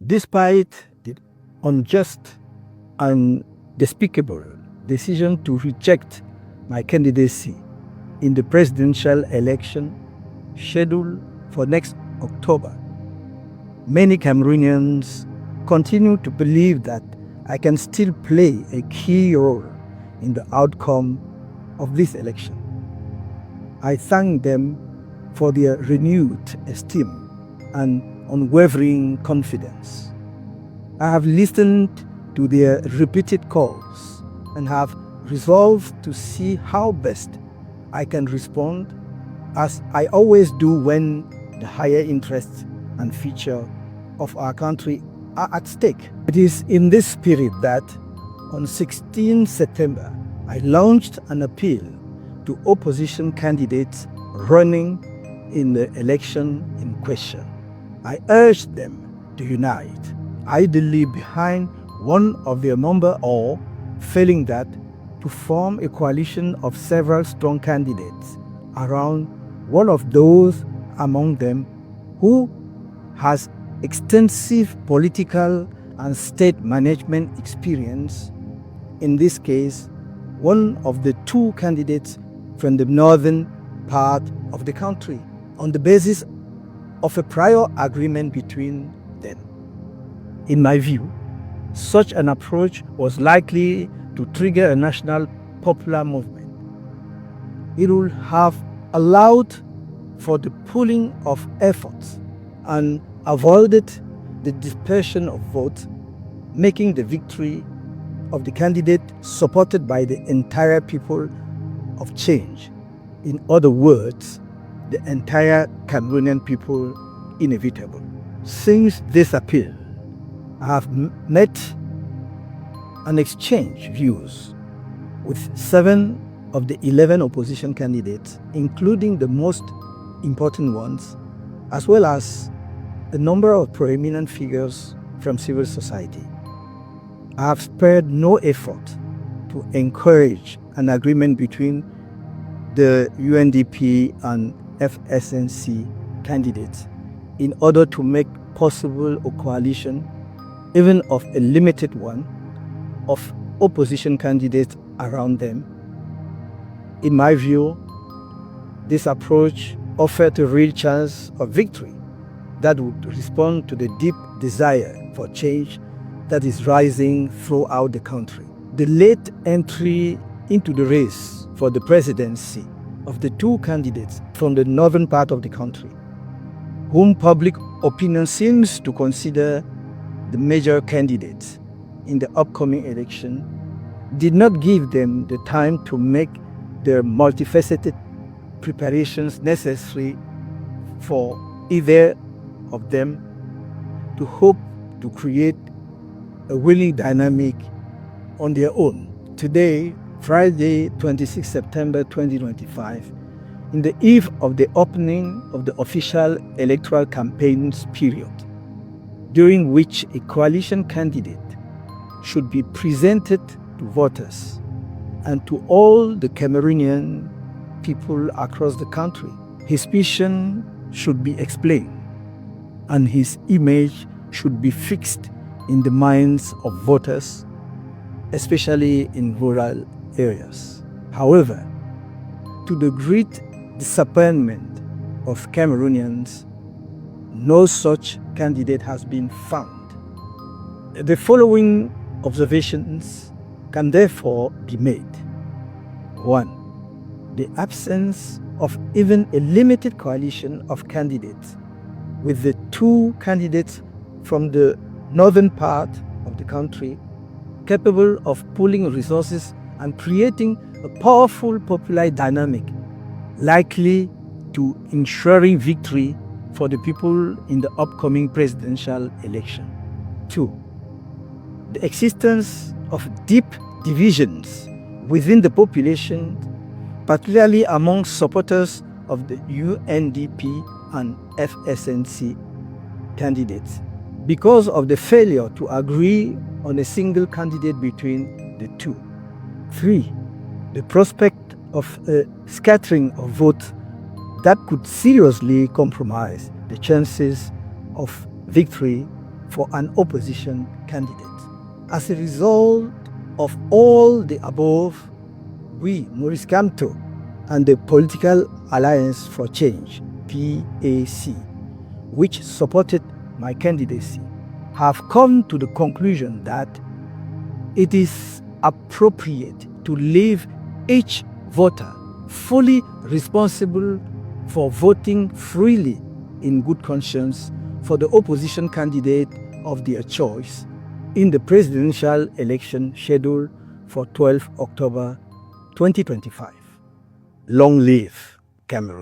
Despite the unjust and despicable decision to reject my candidacy in the presidential election scheduled for next October, many Cameroonians continue to believe that I can still play a key role in the outcome of this election. I thank them for their renewed esteem and unwavering confidence. I have listened to their repeated calls and have resolved to see how best I can respond, as I always do when the higher interests and future of our country are at stake. It is in this spirit that on 16 September, I launched an appeal to opposition candidates running in the election in question. I urged them to unite, ideally behind one of their number, or, failing that, to form a coalition of several strong candidates around one of those among them who has extensive political and state management experience, in this case, one of the two candidates from the northern part of the country, on the basis of a prior agreement between them. In my view, such an approach was likely to trigger a national popular movement. It would have allowed for the pooling of efforts and avoided the dispersion of votes, making the victory of the candidate supported by the entire people of change. In other words, the entire Cameroonian people inevitable. Since this appeal, I have met and exchanged views with 7 of the 11 opposition candidates, including the most important ones, as well as a number of prominent figures from civil society. I have spared no effort to encourage an agreement between the UNDP and FSNC candidates in order to make possible a coalition, even of a limited one, of opposition candidates around them. In my view, this approach offered a real chance of victory that would respond to the deep desire for change that is rising throughout the country. The late entry into the race for the presidency of the two candidates from the northern part of the country, whom public opinion seems to consider the major candidates in the upcoming election, did not give them the time to make the multifaceted preparations necessary for either of them to hope to create a winning dynamic on their own. Today, Friday, 26 September 2025, in the eve of the opening of the official electoral campaigns period, during which a coalition candidate should be presented to voters and to all the Cameroonian people across the country, his vision should be explained and his image should be fixed in the minds of voters, especially in rural areas. However, to the great disappointment of Cameroonians, no such candidate has been found. The following observations can therefore be made. 1. The absence of even a limited coalition of candidates, with the two candidates from the northern part of the country capable of pooling resources and creating a powerful popular dynamic likely to ensuring victory for the people in the upcoming presidential election. 2. The existence of deep divisions within the population, particularly among supporters of the UNDP and FSNC candidates, because of the failure to agree on a single candidate between the two. 3. The prospect of a scattering of votes that could seriously compromise the chances of victory for an opposition candidate. As a result of all the above, we, Maurice KAMTO, and the Political Alliance for Change, PAC, which supported my candidacy, have come to the conclusion that it is appropriate to leave each voter fully responsible for voting freely in good conscience for the opposition candidate of their choice in the presidential election scheduled for 12 October 2025. Long live Cameroon.